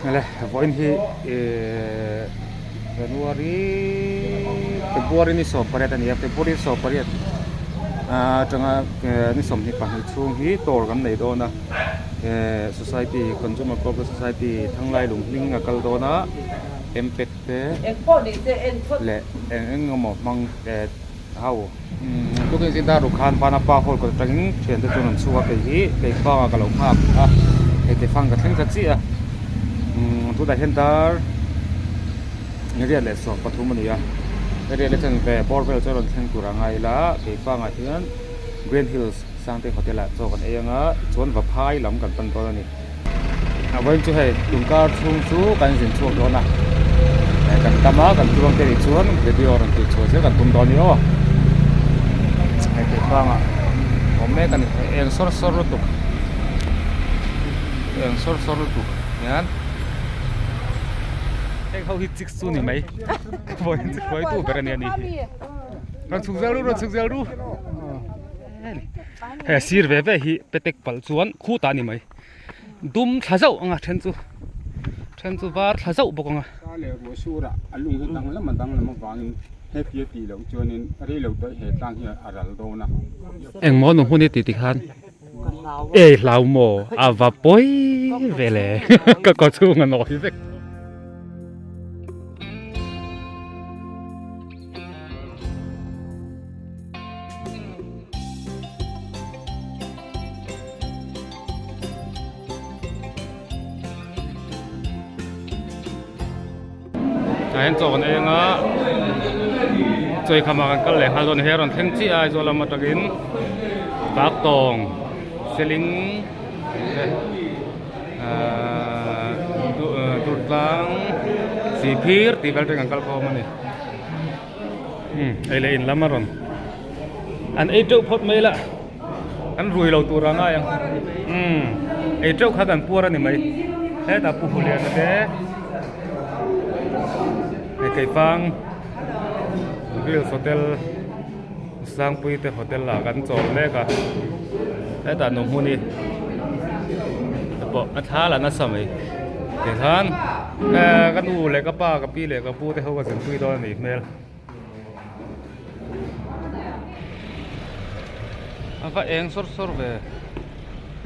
นั่นแหละวันที่Januari Februari ni so pare tani Februari so pare changa ni som ni pang chung hi tor kan nei do na society consumer cooperative society thanglai lungling akal do na impact te le engmo mang hau tukin sin da ru khan pana pa hol ko tangin chen te chun chuwa ke hi ke pa ka lo phak a te phang ka thleng ka chi a tu da hen darนี่เรียกเลยสอบปฐุมนี่อ่ะเรียกเลยถึงแต่บอร์เวลจะรอนแข่งตัวไงล่ะเกี่ยฟังอ่ะที่นั้น Green Hills สร้างที่โฮเทลละโจกันเองอ่ะชวนว่าพายหลำกันเป็นตัวนี่เอาไว้ช่วยตุ่มการชุ่มชูกันสินช่วงโดนนะแต่กันตามากันช่วงเตะชวนเดี๋ยวเราติดชวนเสียกันตุ่มตอนนี้อ๋อไอ้เกี่ยฟังอ่ะผมแม่กันเองสดๆตุกเองสดๆตุกเนี่ยเขาฮิตซิกซูนี่ไหมบอยซิกบอยตู้เป็นอะไรนี่รันสุกเซลรู้เฮ้ยซีร์เว่ฮิเปเต็กปัลส่วนคู่ตานี่ไหมดุมท้าเจ้าอ่ะเทนซูบาร์ท้าเจ้าบอกอ่ะเลยว่าสู้ละลุงก็ตั้งแล้วมันตั้งแล้วมันฟังเฮ้ยพี่ตีแล้วจวนนี้อะไรเราตัวเหตุตั้งที่อะไรโดนนะเอ็งหมอหนุ่มคนนี้ติดขันลาวโมอาวาปอยเวเล่ก็สู้กันหน่อยสิเห็นโจกันเองอ่ะช่วยขมากันเลยฮาร์ดอนเฮรอนเทงจีไอโซลามาตะกินปากตองเซลิงตุดลังสีพีร์ตีเบลต์กันกัลคอมันนี่ไอเลนลามารอนอันไอเจ้าพดไม่ละอันรวยเราตัวร่างยังไอเจ้าข้ากันปัวรันนี่ไหมเฮ้แต่ผู้เลี้ยงนั่นเด้ไอ้ไก่ฟังวิลโฮเทลสร้างปุยแต่โฮเทลหลักกันจบเล็กอะแต่ตอนนู้นหูนี่แต่บอกอัฐาละนั่นสมัยเดี๋ยวท่านกันดูเลยก็ป้ากับพี่เลยก็พูดแต่เขาก็เสียงปุยตอนนี้เมลอันก็เองสดๆเลย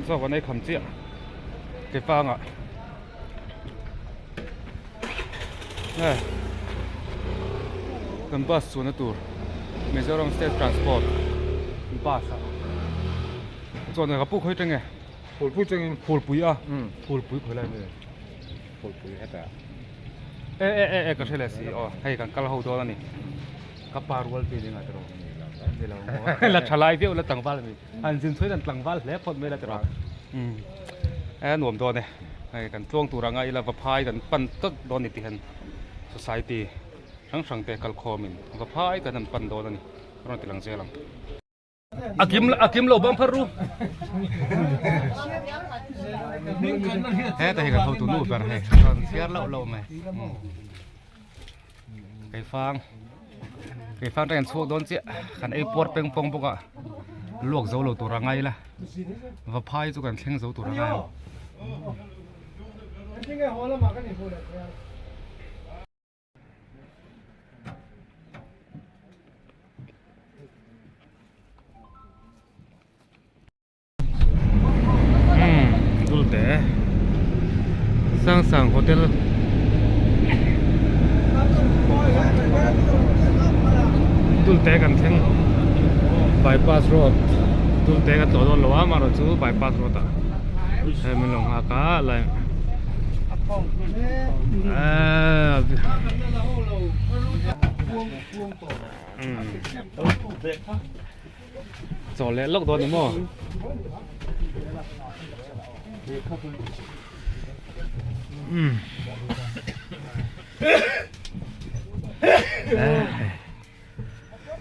สอบวันนี้คำเจี๊ยไก่ฟังอ่ะกันบัสส่วนตัวมิโซรัมสเตททรานสปอร์ตบัสส่วนไหนกับพวกเขาจังไงพูดพูดจริงพูดปุยอ่ะพูดปุยเขาอะไรเนี่ยพูดพูดแค่แต่ก็ใช่เลยสิอ๋อให้กันกัลฮาวตัวนี่กับปาร์วอลปีนึงอ่ะตัวเดี๋ยวเราทลายเดียวแล้วตั้งวัลนี่อันจินช่วยกันตั้งวัลแล้วพอไม่ได้ตัวหน่วมตัวเนี่ยให้กันช่วงตัวงไงแล้วพายกันปั่นตึกโดนนิติเห็น societyทั้งสังเกตกัลคอมินก็พายกันปั่นโดนนี่เราติดหลังเสียหลังอากิมโลบังพารุเฮ้แต่เห็นกันเขาตัวนู้นกันเฮ้ตอนเสียเราไหมไก่ฟางได้กันช่วงโดนเสียกันไอ้ปวดเป็นปงปกอะลวกเจ้าเราตัวงไงล่ะว่าพายจุกันเข่งเจ้าตัวงไงดูแต่สร้างโฮเทลดูแต่กันทั้งบายพาสโรดดูแต่กันตัวล้อมาเราจูบายพาสโรดอ่ะให้มันลงอากาศเลยจอดแล้วล็อกตัวนี่มั้ง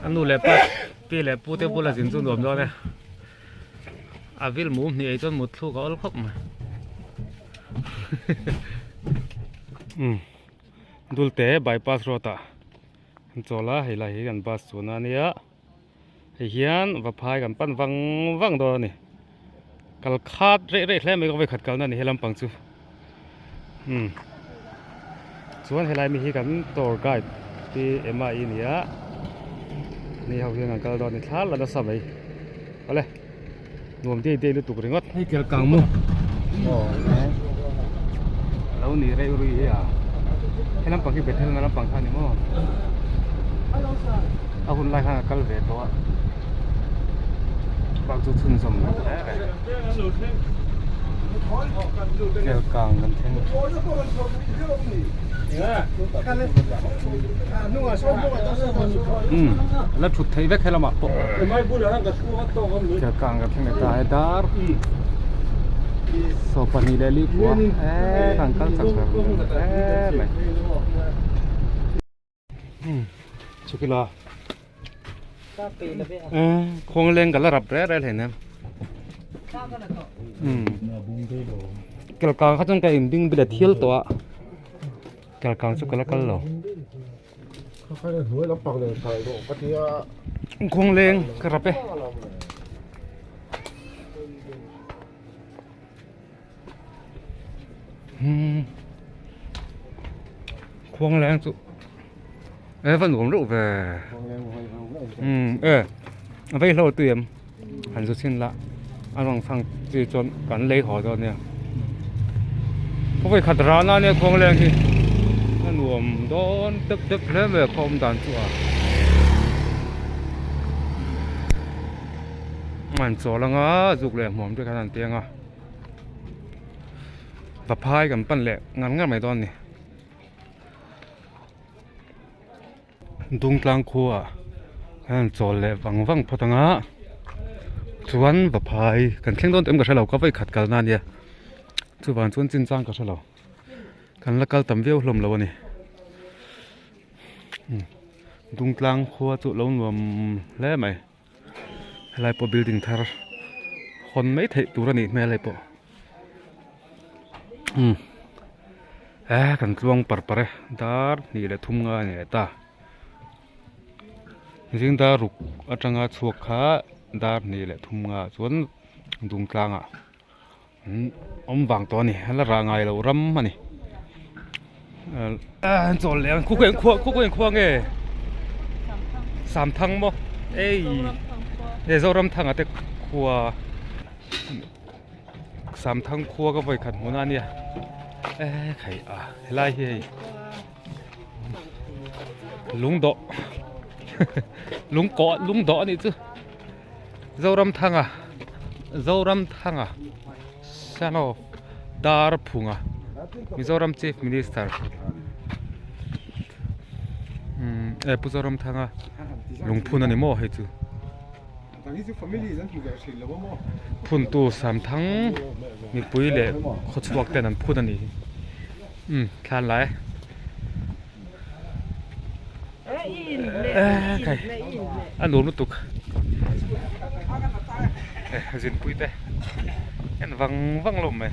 อันนู้นเลยป้าพี่เลยพูดแต่พูดละสินสุนรวมด้วยเนี่ยอาวิลหมูนี่ไอ้จนหมดทุกข์ก็อลครบมาดูเตะบายพาสรถอ่ะจอละให้ไหลกันบัสส่วนนี้ให้เฮียนว่าพายกันปั้นวังตัวนี่กัลคาดเร่ๆแล้วไม่ก็ไปขัดกันนั่นนี่ให้ลำปังซู ส่วนเฮลัยมีที่กันตัวไกด์ที่MIเนี่ยนี่เขาเรียกกันก็ตอนนี้ท้าแล้วนะสมัยเอาเลยรวมที่ดูตุกเรื่องให้เกี่ยวกับมุ้งแล้วนี่อะไรรู้อ่ะให้น้ำปังที่เป็นให้น้ำปังท่านนี่มั้งเอาคนไล่ข้างกันเลยตัวบางจุดทุนสมนะเกี่ยวกับกันแท่งแล้วชุดไทยแบกให้เรามาปะเกี่ยวกับกันแท่งในตาดาร์โซปานีเลลี่กัวทางกันสักครั้งเลยชุกิลาคงเล่นกันระดับแรกเลยนะเกี่ยวกับเขาต้องการดิ้งไปเที่ยวตัวเกี่ยวกับชุกละกันหรอคงเล่นกระเปควงแรงสุดphần uống rượu về vậy lâu tiền hẳn rất xin lạ anh bằng thằng chỉ chọn cắn lấy hỏi rồi nè có phải khát ra na nèควงแรงthì nó uống đón tức tức lên về không đàn chùaมันโซลังอ่ะจุกเลยหมอมด้วยขนาดเตียงอ่ะแบบพายกันปั้นแหละงั้นไม่ตอนนี้ตรงกลางครัวนั่นโซนเลยวังพอตั้งอ่ะส่วนแบบพายกันแข่งต้นเต็มกับเราก็ไปขัดกันนั่นเนี่ยส่วนจินจ้างกับเรากันละกันตั้มเวียวลมเราเนี่ยตรงกลางครัวจุเรารวมแล้วไหมอะไรพอ building ทาร์คนไม่เทตัวนี่ไม่อะไรพอกันกลวงปะปะดาร์นี่แหละทุ่มงานเนี่ยตาจริงดารุกอาจารย์ชัวขาดาร์นี่แหละทุ่มงานส่วนตรงกลางอ่ะวางตัวนี่แล้วรางไงเรารำมันนี่จอดแล้วคุกเองควงเอ้สามทั้งบ่เอ้ยเดี๋ยวเรารำทั้งอ่ะแต่ครัวสามทั้งครัวก็ไปขัดหัวหน้าเนี่ยไข่ไล่เฮ้ยลุงโดลุงเกาะลุงโดนี่จ้ะเรารำทั้งฉันเอาดาร์พุงมิโซรัม Chief Minister ผู้จารำทางลุงพูนอันนี้มั่วให้จูพูนตัวสามทั้งมีปุ๋ยเล่ขดสวักแต่นั้นพูดอันนี้ทานไรใครอันนู้นตุกจินปุ๋ยแต่อันวังลมไหม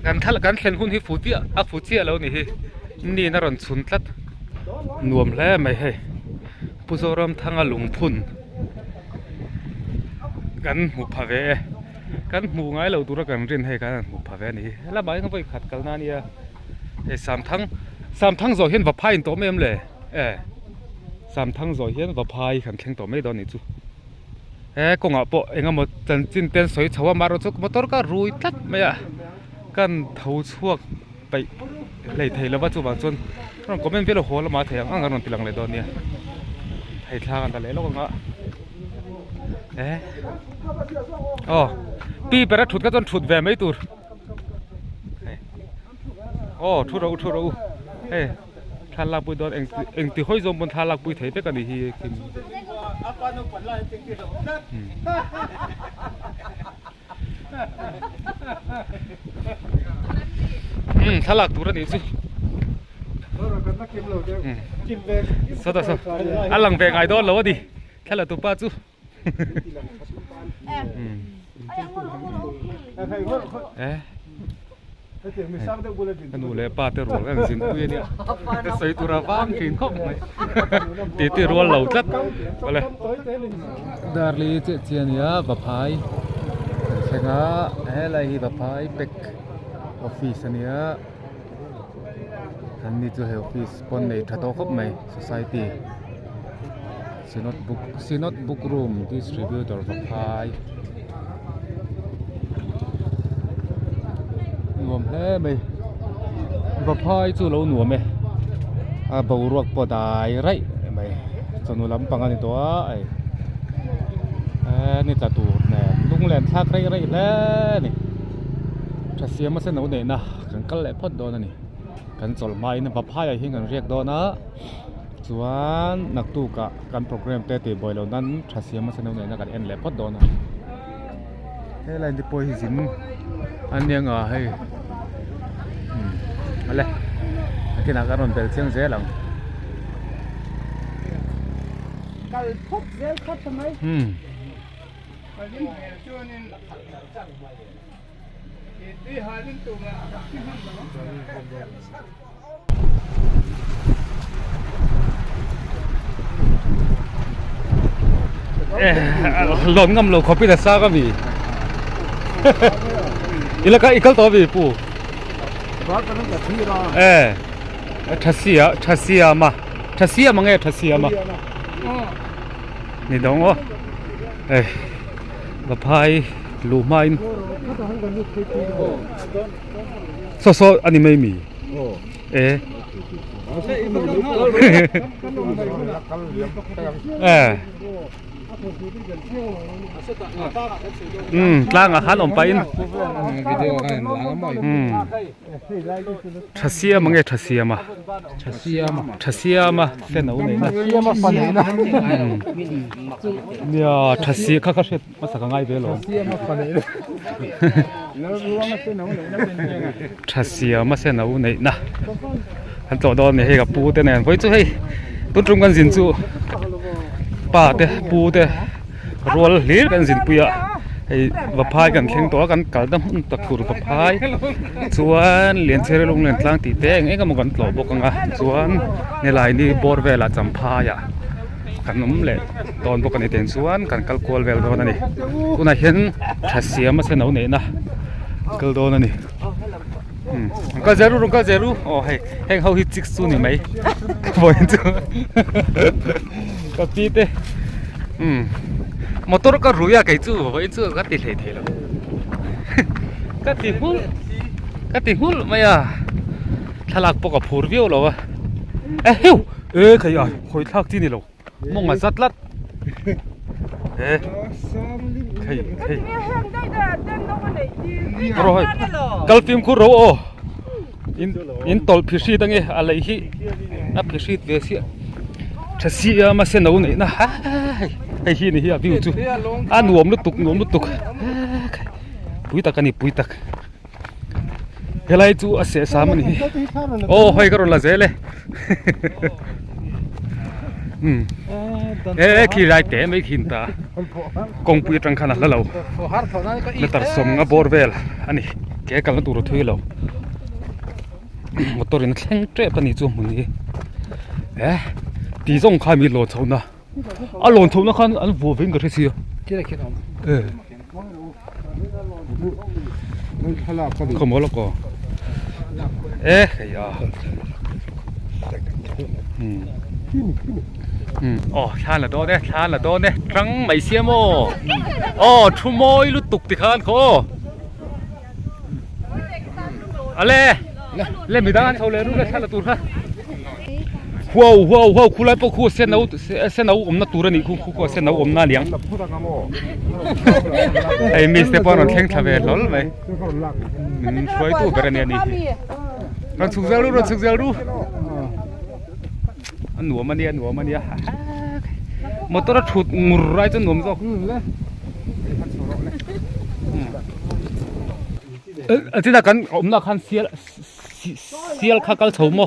กันถ้ากันเห็นหุ่นที่ฟูเจียแล้วนี่น่ารอนสุนทัดนวมแล้วไม่ให้ผู้สรมทางลุงพุ่นกันหูพาเวกันหูง่ายเราตัวกันเรียนให้กันหูพาเวนี่แล้วใบเขาไปขัดกันนั่นเนี่ยสามทั้งจอยเห็นว่าพายตัวไม่เลยสามทั้งจอยเห็นว่าพายขันแข่งตัวไม่โดนนี่จูกงอ่ะปะเองอ่ะมันจันจินเต้นสวยชาวมารถมอเตอร์ก็รวยทัดไหมกันเท่าช่วงไปเลยไทยแล้วว่าจุบันจนเราก็ไม่เป็นหัวละมาเถียงงั้นนนติลังเลยตอนนี้ไทยทางกันแต่แล้วก็งะปีไปรัดถุดก็จนถุดแหวนไม่ตูดถุดเราทาลักปุยโดนเองตีห้อยจมบนทาลักปุยไทยไปกันดีทีทาลักตัวนี้สิสดอันหลังแบงไอดอลแล้ววะดิแค่ละตัวป้าจูกันดูเลยป้าเตอร์รัวกันสินคุยเนี่ยใส่ตัวระวังกินข้าวไหมตีรัวเหล่าจัดไปเลยดาร์ลีเจียนี่บัพายเชงะอะไรบัพายเป็ก office ania han ni chu he office pon nei tha to khop mai society synod book room distributor va phai nuam hle mai va phai chu lo nuam me a bau ruak po dai rai mai chanu lam pang ani to aiนี่ตาตูเนี่ยลุงแหลมทักไรแล้วนี่ถ้าเสียมาเส้นเอาเนี่ยนะกันก็แหลมพอดโดนนี่กันสลไม้เนี่ยป้าพายให้กันเรียกโดนนะส่วนนักตู้กะการโปรแกรมเตะตีบอยเหล่านั้นถ้าเสียมาเส้นเอาเนี่ยนะกันเอ็นแหลมพอดโดนนะเฮ้ยอะไรที่ปอยหินอันยังอ่ะเฮ้ยอะไรที่นักการนเป็นเสียงเสียหลังกันพบเสียพบทำไมหล่นงำโลคอปิดซ่าก็มีอีแล้วก็อีกตัวมีปูทัศเซียมาไงทัศเซียมานี่ดองอ๋อบะพายลูไม้โซอันนี้ไม่มีล่างอาหารอมไปอินทัศเซียมังเอทัศเซียมาเส้นเอาไหนนะเนี่ยทัศเซียข้าเช็ดมาสักง่ายไปหรอทัศเซียมาเส้นเอาไหนนะอันต่อดอนเนี่ยให้กับปูเตเนี่ยไว้ช่วยต้นตรงกันสินจูป่าเตปูเตรัวเลี้ยกันสินปุยะไอ้บัพพายกันแข่งตัวกันกัดน้ำตะกุรบัพพายส่วนเลี้ยนเชลลงเลี้ยนกลางตีเต้งไอ้ก็มันกันหล่อบกันอ่ะส่วนในลายนี้บอร์เวลาจำพายอ่ะกันน้ำเละตอนพวกกันในเต็นส่วนกันกัลโกลเวลโดนนี่กูน่าเห็นทัศเซียมาเส้นเอาเนี่ยนะกัลโดนนี่ก็เจรู้โอ้ให้เขาฮิตจิกซูนี่ไหมบ่อยจังก็ปีเต้มอเตอร์ก็รู้อยากไอ้จู่บ่อยจู่ก็ติดเลยแล้วก็ติดหุ่นไม่อ่ะถ้าหลักปกกับพูดวิวหรอวะใครอ่ะคอยทักที่นี่หรอมองมาสัตว์ลัดใครรอให้กัลฟิมคูโรอินตอลพิชิตตั้งเงี้ยอะไรที่นับพิชิตเวสีทัศเซียมาเส้นเอาเนี่ยนะไอ้ที่นี่วิวจูหนวมลุตุกปุยตักนี่ปุยตักเฮลัยจูอาเสสามันนี่โอ้ให้กระโดดละเจเลยขี้ไรแต่ไม่ขินตากงปุยจังขนาดแล้วเราแล้วตัดสมกับบอร์เวลอันนี้แกกันแล้วตัวรถถุยเรามอเตอร์นี่แข็งเจ็บปนิจูมึงนี่ตีส่งข้ามีโหลดเท่านั้นโหลดเท่านั้นข้าอันวัววิ่งก็ได้สิขโมยแล้วก็ขยะทานละโดนเนี่ยรังไม่เสียโมทุ่มโมยลุตุกติคานโคอะไรเล่นไม่ได้เขาเลยรู้เลยทานละตูนค่ะว้าวคุณไล่พวกคุณเส้นเอาน่าตัวนี่คุณเส้นเอาน่าเลี้ยงไอ้มิสเตอร์ปอนน์แข่งทาวเวลล์ไหมช่วยตัวเบรเนียนี่รันสุกเซลรู้หนัวมันเนี่ยมอเตอร์ชุดงูไรจนหนุ่มซอกที่นั่นกันน่าคันเสียลข้ากัลชม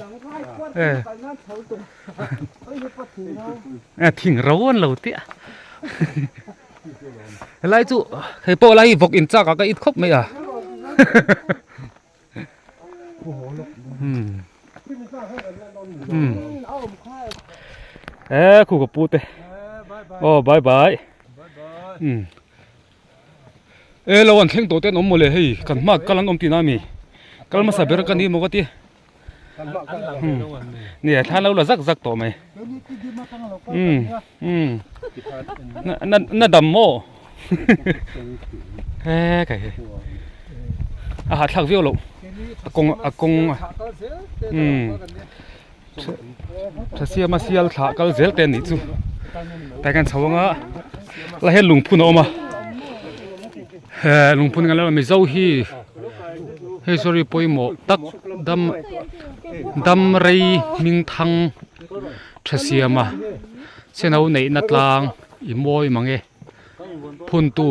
ทิ้งร้อนเราเตี้ยไรจู่ให้พอไรบอกอินจ้าก็อิดครบไหมอ่ะคู่กับปูเต้บายเราวันแข่งตัวเต้นอมหมดเลยเฮ้ยกันมากกันลังอมตีน้ามีก kal ma saber kan ni mo ko tiเนี่ยถ้าเราละซักต่อไหมน่าดำโม่เฮ้ไก่อาหารทักวิวลูกอากงถ้าเสียมาเสียลขาก็เซลเต็นนี่จูแต่กันชาวงะเราเห็นลุงพูนออกมาลุงพูนกันแล้วไม่เจ้าฮีเฮ้ย sorry ปอยหมอตักดำไรมิงทังทเสียมาเส้นเอาในนัดลางอีมอยมังเอพูนตู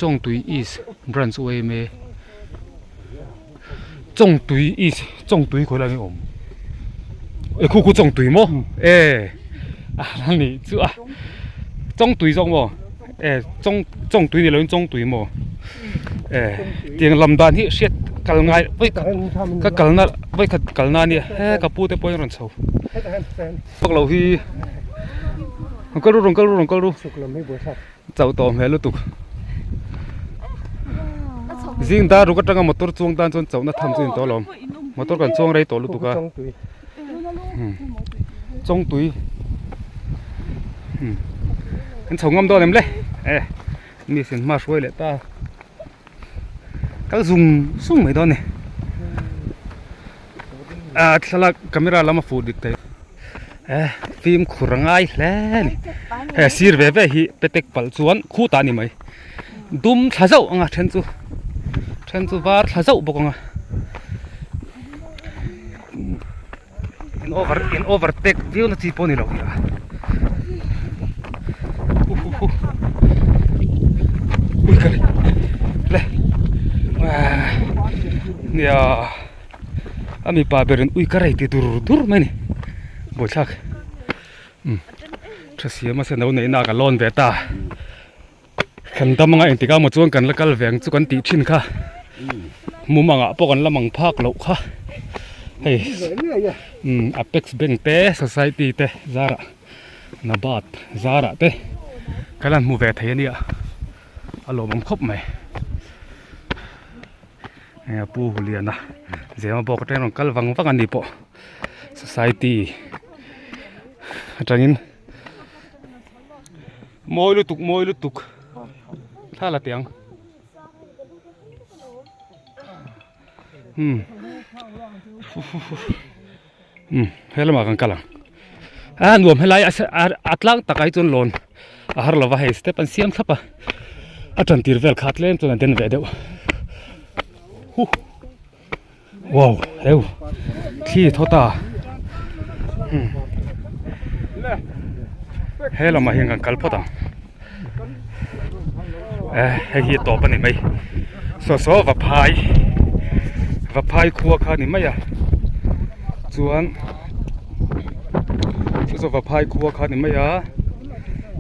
จงตุยอีสบรันส์เวเมจงตุยอีสจงตุยคนละนี่อมคู่จงตุยมั้งนั่นนี่จู่จงตุยจงมั้งจงตุยนี่เราจงตุยมั้งเตียงลำดานที่เช็ดกัลง่ายไปก็กัลน่าไปกัลน่าเนี่ยกับพูดแต่ปอยรันเช้าพวกเราที่ก็รู้เจ้าต่อแม่ลูกตุกจริงตารู้ก็ตั้งมอเตอร์จวงตานจนเจ้าน่าทำจริงตัวลมมอเตอร์กันจวงไรตัวลูกตุกจงตุยกันเฉางำตัวเนี่ยเลยมีสิ่งมาช่วยเลยตาก็ซุ่งไม่ได้เนี่ยสลักกล้องลามาฟูดิกเตฟิล์มขรุงไอ้แล้วนี่สีร์เว่ฮีเป็ดเต็กปัลส่วนคู่ตานี่ไหมดุมท้าเจ้าอ่ะเทนจูบาร์ท้าเจ้าบอกอ่ะอินโอเวอร์เทควิวนั่นที่ปนี่หรอกอุ้ยกันเลยเนี่ยอามีป้าเบรนอุ้ยกันไรที่ดูร์ไหมนี่บอชักถ้าเสียมาเส้นเอาไหนน่ากันล้นเวตาขันตามังเองติก้ามาจวนกันแล้วก็แหวงจุกันตีชินค่ะมุมังอ่ะพวกกันละมังภาคโลกค่ะเฮ้ยApex Bank เต้ Society เต้ Zara นาบาด Zara เต้กันลันมูเวทเฮียนี่อ่ะอารมณ์มันครบไหมเนี่ยปูเรียนนะเดี๋ยวมาบอกกันน้องกัลวังกันนี่ปะ Society อาจารย์มอยลุตุกท่าละเตียงเฮลมากันกัลังรวมให้ไล่อัดลังตะไคร้จนหล่นอาหารเราว่าให้สเตปันเสียมครับอาจารย์ตีร์เวลขาดเล่นจนเดินเวเดียวว้าวเฮ้ยที่ทอตาเฮลมาเฮงกันกัลพอดังให้ฮีต่อไปนี่ไหมสอว่าพายครัวข้านี่ไหมจวนว่าพายครัวข้านี่ไหม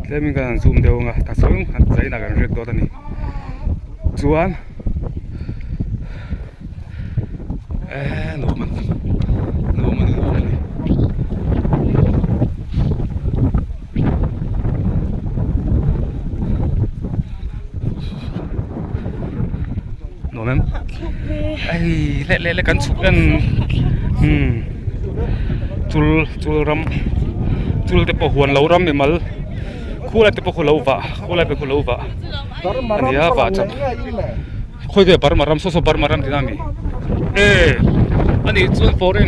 แล้วมีการซูมเดียวไงแต่ส่วนใจนักการเรียกตัวนี้จวนโน้มันโน้มันไอ้เละกันสุกกันจุลรำจุลเตปหัวเรารำไม่malคู่อะไรเตปหัวเราวะคู่อะไรเป็นหัวเราวะอันนี้ฮะวะจับคุยเดี๋ยวบาร์มารำโซบาร์มารำที่นั่นมีอันนี้จุลฟอร์เรน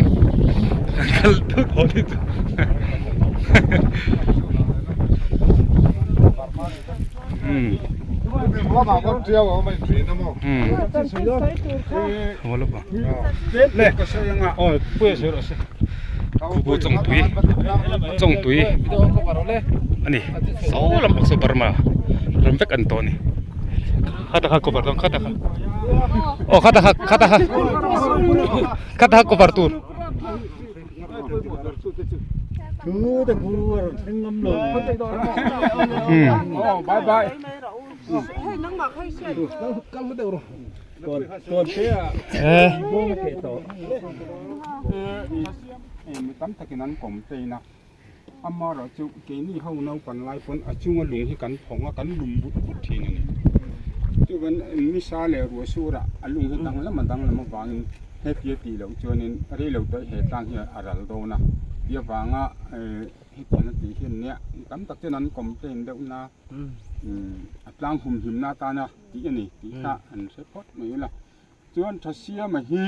กัลทุกคนที่ว่ามาคนเดียวว่าไม่ถึงนะมั้งว่าลูกเล็กก็ใช่ยังอ่ะเพื่อเชื่อสิกูจงตุยอันนี้โซ่ลำบากสุดบาร์มาลำเวกอันโตนี่ข้าตากูบาร์ตองข้าตาข้าตากูบาร์ตูคือแต่กูทั้งน้ำลมบายให้นังหมักให้เสียกันไม่ได้หรอกก่อนเสียโบ้เกตมีตั้มตะกี้นั้นผมเตยนะอามาเราจุเกนี่เขาเนากันไล่ฝนอาจุงลุงให้กันผงกันลุมบุตรทีนี่จุ วันนิสาเลรัวสูระอลุงเฮตังละมันตังละมันวางเฮเปียตีแล้วจวนนี้อะไรเราตัวเฮตังเฮียอารัลโดนะเดี๋ยววางอ่ะเฮตีนั่นตีเฮียเนี่ยตั้มตักเจนั้นคอมเพลนเดี๋ยวนะตั้งหุ่มหิมหน้าตานะตีอันนี้ตีตาอันเสพพดไม่ละจวนทัศเสียมาฮี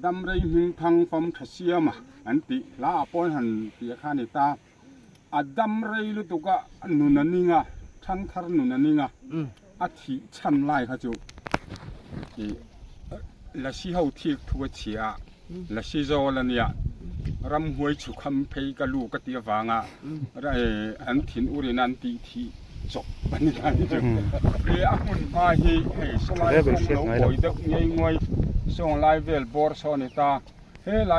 ดำไรมิงพังฟอมทัศเสียมาอันตีลาปอนหันตีข้านิตาดำไรลุตุกะนุนันนิงะทันทารนุนันนิงะอาทิชันไล่เขาจูละสิเขาที่ทัวเชียละสิโจลันเนี่ยรำหวยฉุกคำเพยกะลูกกตีฟางะไรอันถิ่นอุรินันตีที่จบบันนี้อันนี้จูเรียกุนมาฮีสลายส่งลงบ่อยเด็กเงยงวยส่งไลเวลบอร์โซนิตาเฮไล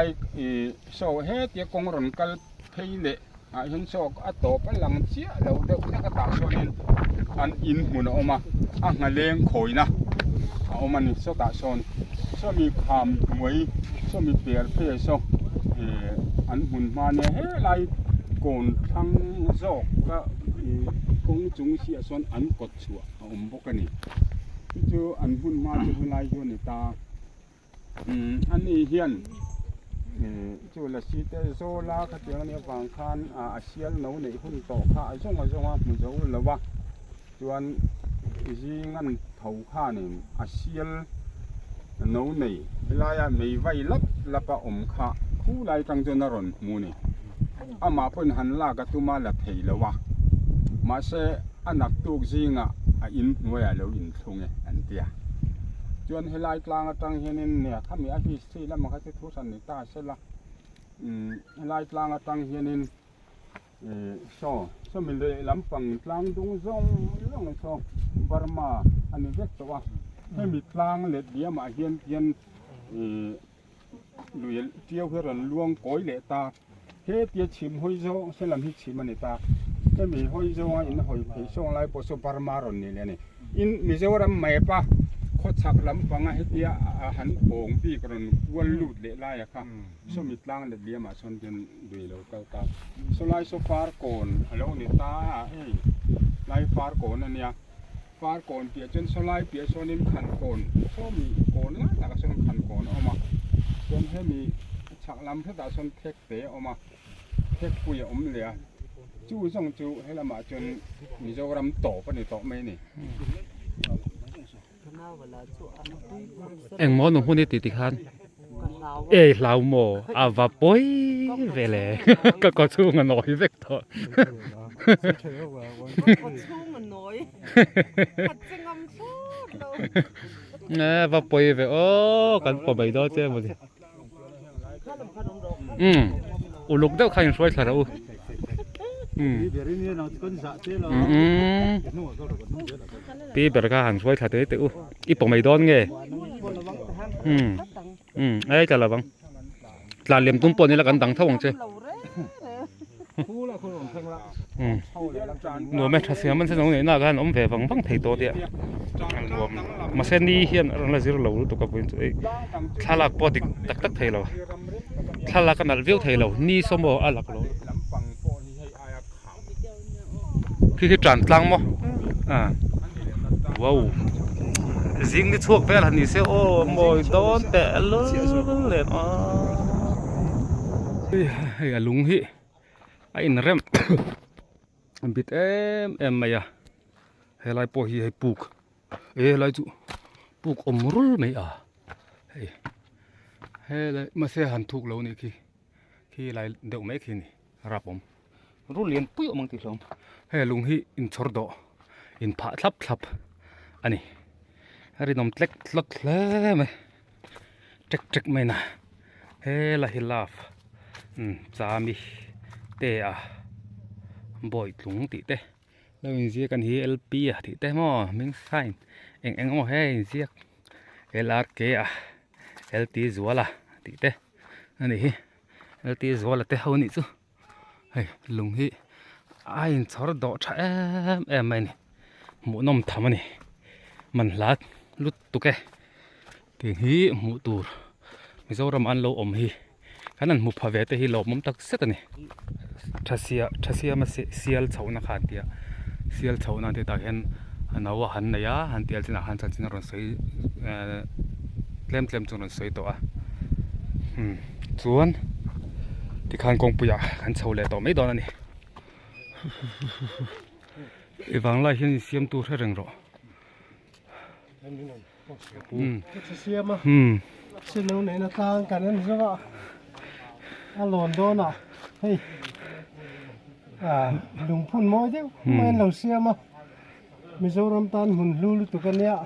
โซเฮเตียกงรนกัลเพยเล่เห็นโซกอัตโตเป็นหลังเชียเราเด็กนักตาโซนินอันอินหุ่นออกมางาเลี้ยงข่อยนะเอามันนี่โซตาโซนโซมีคำมวยโซมีเปียร์เพย์โซอันหุ่นมาเนี่ยเฮ้ไรโกนทั้งโซกก็คงจุงเสียโซนอันกดชัวพวกนี้จู่อันหุ่นมาจู่ไรอยู่ในตาอันนี้เฮียนจู่ละสิเตโซลาขัดยังเนี่ยบางคันอาเซียนโน่ในหุ่นโตข้าส่งมามึงจะรู้แล้วว่าจวนจีงันเท่าข้านี่อาเซียนโน่ในเวลาไม่ไหวลับอมข้าคู่ไรกังจนรนมูนี่มาเพิ่นหันลากตุมาละเทแล้ววะมาเสอันนักตุกจีงอินหน่วยแล้วอินทงอันเดียจวนเฮลายกลางตังเฮนินเนี่ยถ้ามีอาชีพที่แล้วมันก็จะทุสันนิตาเสร็จละเฮลายกลางตังเฮนินso mình lấy làm bằng lang dung rong long so Burma anh ấy biếtตัวให้มีกลางเล็ดเดียมาเฮียนลุยเที่ยวเพื่อรันล่วงก้อยเล็ดตาเฮ็ดเดียชิมหอยโซ่เส้นลำที่ชิมมันเล็ดตาให้มีหอยโซ่อินหอยเพย์ส่งไล่ปอสบาร์มารอนนี่เลยนี่อินมีเจ้ารำไม่ปะโคตรชักลำฟังเฮ็ดเดียหันโป่งปีกรันวันลุดเล็ดไล่อะค่ะsoมีกลางเล็ดเดียมาส่วนจนดุยเราเก่าตาsoไล่so far ก่อนแล้วนี่ตาไล่ far ก่อนนั่นเนี่ยฟาร์ก่อนเปียจนสลายเปียโซนิมขันก่อนโซมีก่อนนะแต่ก็โซนขันก่อนออกมาจนให้มีฉักลำเพื่อแต่โซนเทคเตะออกมาเทคปุยอมเหลือจู่ส่งจู่ให้ละมาจนมีเจ้ารำโตปะนี่โตไม่นี่เอ็งหมอหนุ่มคนนี้ติดขันเราหมอว่าป่วยเวลาก็ช่วงน้อยเวกเถอะว่าป่วยเวโอ้กันปวดใบดอเจ้าหมดอุลุกเด้อใครยังช่วยสัตว์อูปีเบรกหันช่วยสัตว์เต๋ออีปวดใบดอนไงไอ้จะละบังลาเลียมตุ้มปนนี่ละกันดังเท่าวังเจ้หนูแม่ทัศเสียมันเส้นตรงนี้น่ากันอมเวฟังเพย์ตัวเดียรวมมาเส้นนี้เฮียนเราจะรู้ตัวกับเป็นตัวถ้าลักปอดิตักเทเราถ้าลักกันวิวเทเรานี่สมบูรณ์อะไรกันคือจานกลางมั้งว้าวจิงนี่ช่วงเวลานี่เสียโอ้โมยโดนแต่ลุ้นเลยเฮ้ยลุงฮิไอ้นเรมบิดเอ็มมายาเฮลัยพอฮีให้ปลูกลัยจูปลูกอมรุลไม่เฮ้ลัยมาเสียหันถูกแล้วนี่คีลัยเดี๋ยวไม่คีนี่รับผมรุลเลียนปุยอมังติลมเฮ้ลุงฮีอินชอร์โดอินผาทับอันนี้รีนอมเล็กลดเลยไหมจักไม่นะเฮ้ลัยฮิลาฟสามีเตะบ่อยหลงติเตะแล้วอินเสียกันฮีเอลปีติเตะมั่วมิงไซน์เอ็งมั่วเฮ้อินเสียเอลอาร์เคเอลตีจัวละติเตะอันนี้เอลตีจัวละเตะเขานี่จูเฮ้หลงฮีไอ้ชอร์ดอชไม่นี่หมูน้ำทำนี่มันลัดลุดตุกเตียงฮีหมูตูร์มิโซรำอันโลอมฮีขนาดมุพเวทฮีโลมุมตักเสตนี่ทัศเซียมาเซียลเฉาหน้าขาดเดีย sial chho na te ta hen anawa han na ya han tial china han chan china ron sei tlem chu ron sei to a chuan ti khan kong puya kan chho le to mai don ani iwang lai hian siam tu thre reng ro siam à xin lâu này nó tăng cả nên sao ạ lồn đô nè hey lùng phun môi chứ men lâu siam à Mizoram tan hun lulu tu kan ya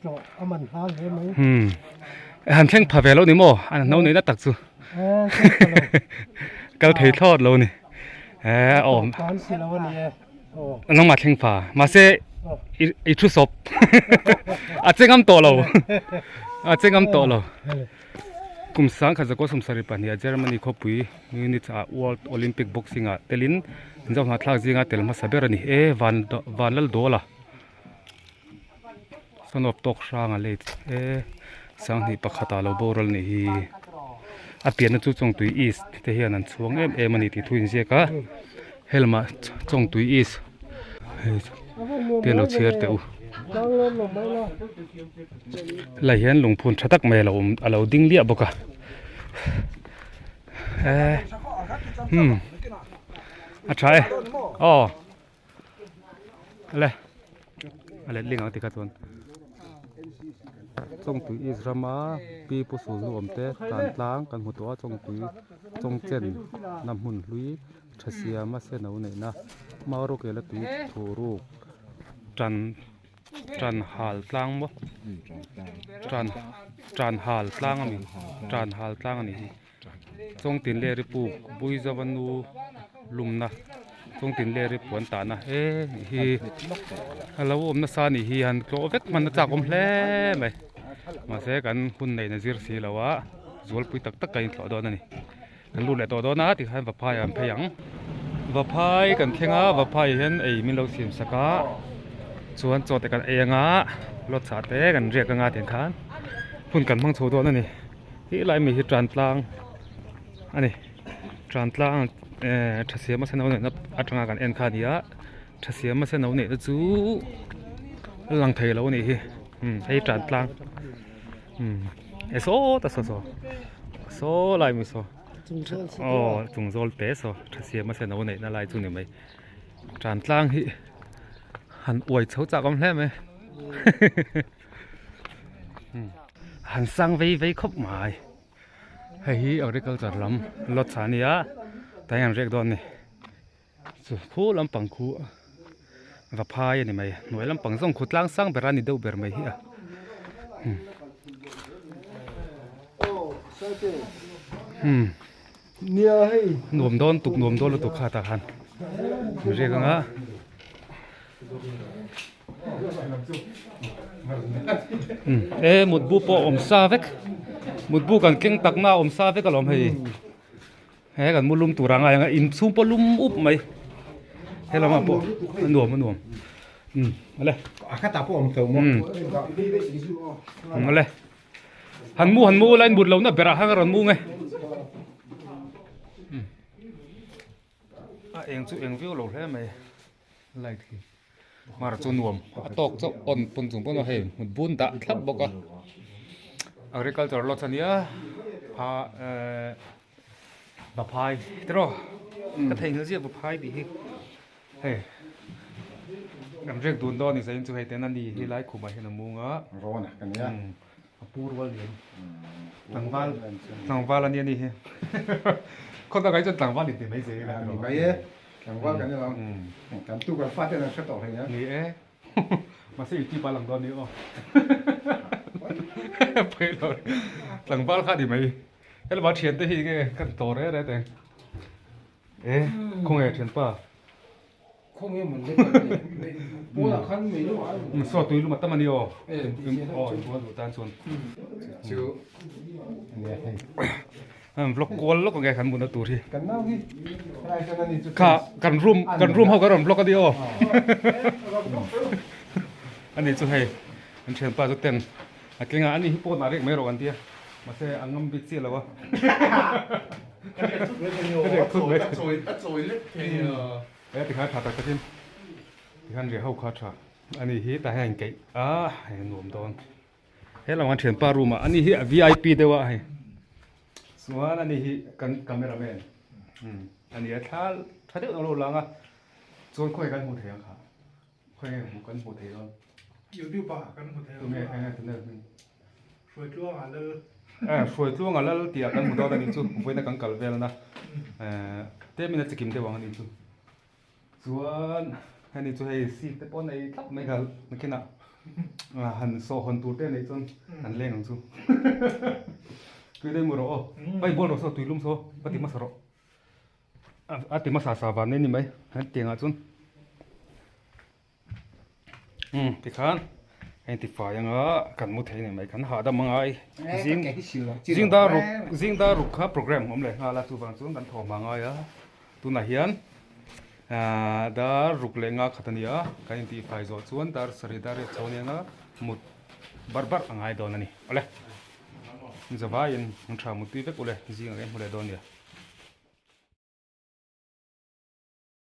rồi aman hal he mai han thleng pha ve lo ni mo an no nei na tak chu kal thei thot lo ni om tan si lo ni nang ma thleng pha ma se I thu sop a chengam to lo a chengam to lo kum sang kha ko som sari pania Germany kho pui ni cha World Olympic boxing a telin jaw na thlak jinga tel ma saber ani van lal dola sonop tok sang a le sang ni pakhata lo boral ni hi a pian chu chong tui is te hian an chuang em ani ti thuin je ka helma chong tui is tiền lộc chia tiêu lại hiện lùng phun chặt tắc mè là lâu đinh lia bốc à trái lệ linh ở tiệt tuần trong túi Israma pi po số nuông te tàn tlang kan hụt toa trong túi trong chân nằm hùn lúi chả xia mà sẽ nấu này na mau cái là túi thổ rô tràn hal tlang mo tràn hal tlang ami tràn hal tlang ani trong tin le ri pu bui zawanu lumna trong tin le ri puan ta na hi hello om na sa ni hi han klo vek man cha kom hle mai mà sẽ cần hun này là zir xì là quá rồi bụi tắc tắc cái thọ đó này cần luôn lại thọ đó na thì hai vật phai làm phai yang vật phai cần khen á vật phai hiện ấy mình lâu xem sắc á chuan cho tới cần ấy ngã lót sát té cần riêng cái ngã tiền khán hun cần mang số đó này thì lại mình hiện tràn lang anh này tràn lang thật sự mà sẽ nấu này nó ăn ngang cần ăn khá đi á thật sự mà sẽ nấu này nó chú lăng thầy lâu này thấy tràn lang số ta số lại mình số trùng rol té số thật sự mà sẽ nấu này nó lại chung này mày tràn lang hi hẳn uầy xấu chả con thế mày hẳn sang vây khóc mày hay ở đây câu chặt lắm lót sáng này á tại hàng rec đòn này phú lắm bằng khu và phai này mày nói lắm bằng dòng khut lang sang bera ni đâu bera mày hi à nuông đòn là tục khát hẳn rec ngã một bu po om sa vek một bu kan keng tak na om sa vek alom hei he kan mulum turang ai in sum po lum up mai he lama po nuông ale akata po om thau mo ale han mu lain bud lo na bera hang ron mu nge eng view lo he mai like mà là chun nuông tok cho on pun chung pun he một bun đã thắp bốc à agriculture lot ania pha bà phai đó cái thành hướng bà phai bị he làm riêng tuần đó thì sẽ chú hay tên anh đi đi lái khu mày là mua ngã rồi nè cái này pur wal liền thằng val anh đi con ta cái chân thằng val thì mấy gì là cái thằng val cái này là thằng tu cái phát là sẽ tổ thành nhá nghĩa mà sẽ chỉ ba lần đó nữa phải rồi thằng val khác thì mấy cái là bảo tiền tới thì cái cần tổ đấy đấy thế không hề tiền pa không nghe mình cái bố là khăn mấy lúc mình so túi luôn mà tâm anh yêu bố đủ tan xuân chứ vlog call lo ko ngai khan mun na tur hi cần nào đi ka kan room ho ka ron vlog ka dio ani chu hei an chen pa chu ten atlenga ani hi po na rek me ro an tia ma se angam bi chi lawa rồi lết thì ti khai thata ka tin ขันเรียกเขาขาดช่ะอันนี้ฮีแต่แห่งเก๋ให้หนุ่มตอนเฮ้เรามาเถียนปารูมาอันนี้ฮี VIP เดี๋ยวให้ส่วนอันนี้ฮีกันคาเมราแมนอันนี้ถ้าเดี๋ยวเราลองอ่ะส่วนค่อยกันหมดเถียงค่ะค่อยกันหมดเถียง อยู่ที่ป่ากันหมดแล้ว ตรงนี้ตรงนี้ ช่วยจ้วงเลย ช่วยตัวงั้นแล้วเดี๋ยวกันหมดตอนนี้จู่ผมไปกันกัลเวลนะเดี๋ยวมีนัดจะกินเดี๋ยววันนี้จู่ส่วนอันนี้จู่ให้สิแต่ปนไอ้ทับไม่กันไม่คิดนะหันโซ่หันตัวเต้นไอ้จนหันเล่นของจู่คือได้หมดหรอไปบนรถโซ่ตุยลุ่มโซ่ปฏิมาสระติมาสาวันนี่ไหมหันเตียงอ่ะจุนที่ขันไอ้ที่ฝ่ายยังกันมุดให้ไหมกันหาดมังไอ้จิงดารุกข้าโปรแกรมผมเลยลาสุวรรณจุนดันทอมังไอ้ตุนเฮียนดารุกเลงขัดนี่กันที่ฝ่ายจอดจุนดาสริดาร์ชาวเนี่ยมุดบาร์อังไอ้โดนนี่อะไรนี่จะว่ายังมันชามุดที่เล็กเลยจริงๆอะไรมุดเลยโดนเนี่ย